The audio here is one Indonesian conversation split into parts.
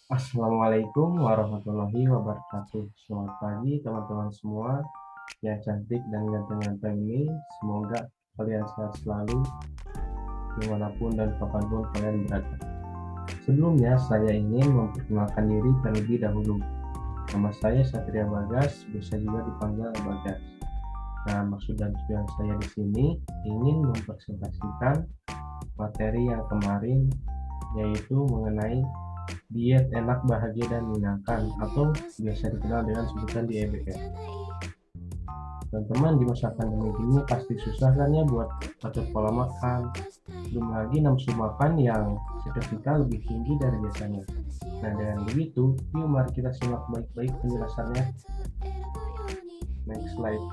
Assalamualaikum warahmatullahi wabarakatuh. Selamat pagi teman-teman semua yang cantik dan ganteng-ganteng ini. Semoga kalian sehat selalu dimanapun dan kapanpun kalian berada. Sebelumnya saya ingin memperkenalkan diri terlebih dahulu. Nama saya Satria Bagas, bisa juga dipanggil Bagas. Nah, maksud dan tujuan saya di sini ingin mempresentasikan materi yang kemarin, yaitu mengenai diet enak, bahagia, dan menyenangkan, atau biasa dikenal dengan sebutan DEBM. Teman-teman, di masa pandemi ini pasti susah kan ya buat atur pola makan, belum lagi nafsu makan yang seketika lebih tinggi dari biasanya. Nah, dengan begitu, yuk mari kita simak baik-baik penjelasannya. Next slide.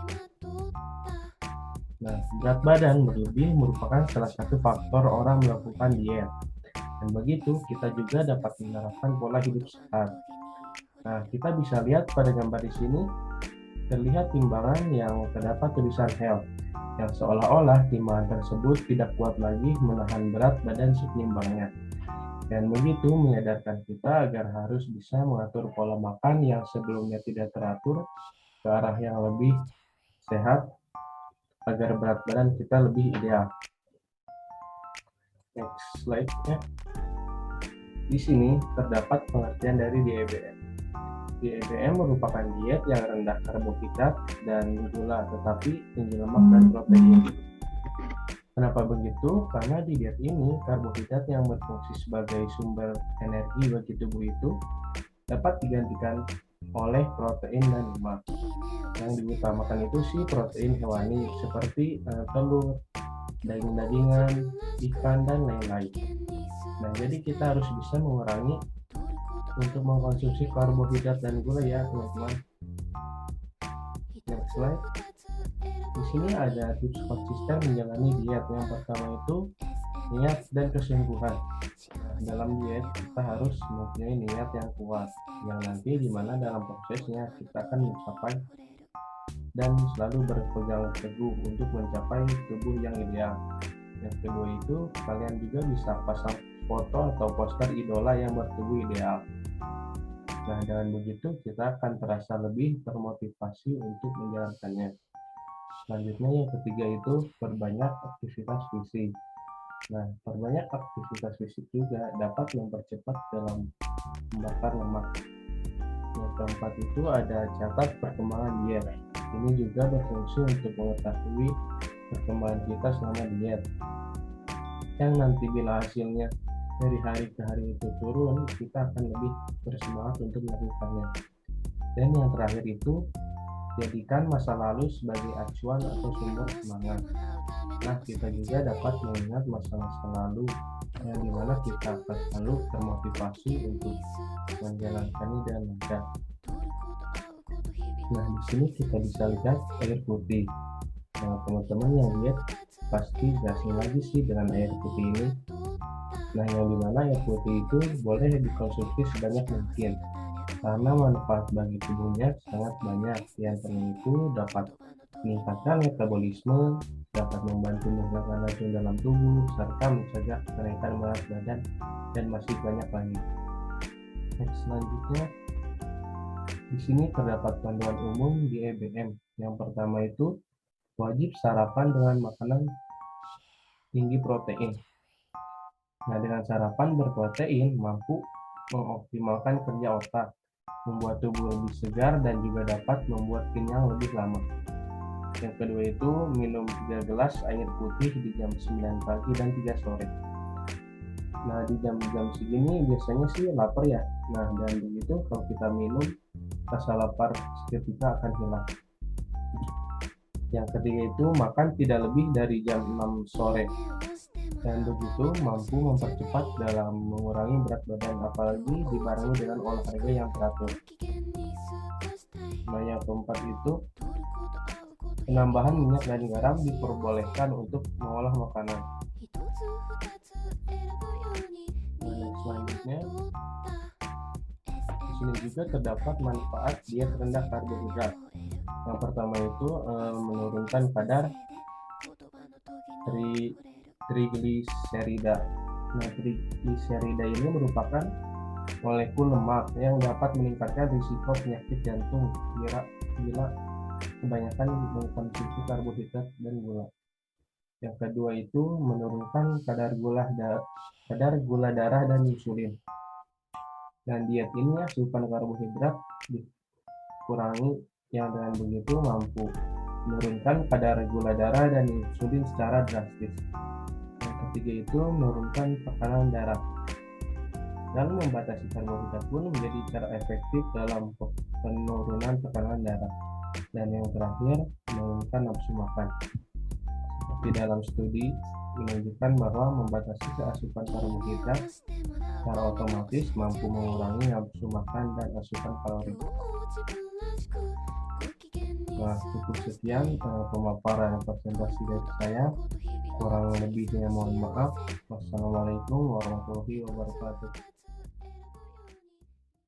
Nah, berat badan berlebih merupakan salah satu faktor orang melakukan diet. Dan begitu, kita juga dapat menerapkan pola hidup sehat. Nah, kita bisa lihat pada gambar di sini, terlihat timbangan yang terdapat tulisan health, yang seolah-olah timbangan tersebut tidak kuat lagi menahan berat badan seimbangnya. Dan begitu menyadarkan kita agar harus bisa mengatur pola makan yang sebelumnya tidak teratur ke arah yang lebih sehat agar berat badan kita lebih ideal. Next slide ya. Di sini terdapat pengertian dari DEBM. DEBM merupakan diet yang rendah karbohidrat dan gula, tetapi tinggi lemak dan protein. Kenapa begitu? Karena di diet ini, karbohidrat yang berfungsi sebagai sumber energi bagi tubuh itu dapat digantikan oleh protein dan lemak. Yang diutamakan itu sih protein hewani seperti telur, daging-dagingan, ikan, dan lain-lain. Nah, jadi kita harus bisa mengurangi untuk mengkonsumsi karbohidrat dan gula ya, teman-teman. Next slide. Di sini ada tips konsisten menjalani diet. Yang pertama itu niat dan kesungguhan. Nah, dalam diet kita harus mempunyai niat yang kuat, yang nanti dimana dalam prosesnya kita akan mencapai dan selalu berpegang teguh untuk mencapai tubuh yang ideal. Yang kedua itu kalian juga bisa pasang foto atau poster idola yang bertubuh ideal. Nah, dengan begitu kita akan terasa lebih termotivasi untuk menjalankannya. Selanjutnya yang ketiga itu perbanyak aktivitas fisik. Nah, perbanyak aktivitas fisik juga dapat mempercepat dalam membakar lemak. Yang keempat itu ada catat perkembangan diet. Ini juga berfungsi untuk mengetahui perkembangan kita selama diet. Yang nanti bila hasilnya dari hari ke hari itu turun, kita akan lebih bersemangat untuk melakukannya. Dan yang terakhir itu, jadikan masa lalu sebagai acuan atau sumber semangat. Nah, kita juga dapat mengingat masa-masa lalu yang dimana kita akan selalu termotivasi untuk menjalankannya dengan lancar. Nah, di sini kita bisa lihat air putih. Nah, teman-teman yang lihat pasti asing lagi sih dengan air putih ini. Nah, yang dimana air putih itu boleh dikonsumsi sebanyak mungkin karena manfaat bagi tubuhnya sangat banyak. Yang antaranya itu dapat meningkatkan metabolisme, dapat membantu menghilangkan racun dalam tubuh, serta mencegah kenaikan berat badan, dan masih banyak lagi. Next, selanjutnya, di sini terdapat panduan umum di EBM. Yang pertama itu wajib sarapan dengan makanan tinggi protein. Nah, dengan sarapan berprotein mampu mengoptimalkan kerja otak, membuat tubuh lebih segar, dan juga dapat membuat kenyang lebih lama. Yang kedua itu minum 3 gelas air putih di jam 9 pagi dan 3 sore. Nah, di jam-jam segini biasanya sih lapar ya. Nah, dan begitu kalau kita minum, rasa lapar seketika akan hilang. Yang ketiga itu makan tidak lebih dari jam 6 sore. Dan begitu mampu mempercepat dalam mengurangi berat badan, apalagi dibarengi dengan olahraga yang teratur. Nah, yang keempat itu penambahan minyak dan garam diperbolehkan untuk mengolah makanan. Nah, selanjutnya di sini juga terdapat manfaat diet rendah karbohidrat. Yang pertama itu menurunkan kadar trigliserida. Nah, trigliserida ini merupakan molekul lemak yang dapat meningkatkan risiko penyakit jantung bila kebanyakan mengkonsumsi karbohidrat dan gula. Yang kedua itu menurunkan kadar gula darah dan insulin. Dan diet ini asupan karbohidrat dikurangi yang dengan begitu mampu menurunkan kadar gula darah dan insulin secara drastis. Yang ketiga itu menurunkan tekanan darah. Dalam membatasi karbohidrat pun menjadi cara efektif dalam penurunan tekanan darah. Dan yang terakhir menurunkan nafsu makan. Seperti dalam studi menunjukkan bahwa membatasi asupan karbohidrat secara otomatis mampu mengurangi nafsu makan dan asupan kalori. Nah, cukup sekian pemaparan presentasi dari saya. Kurang lebihnya mohon maaf. Wassalamualaikum warahmatullahi wabarakatuh.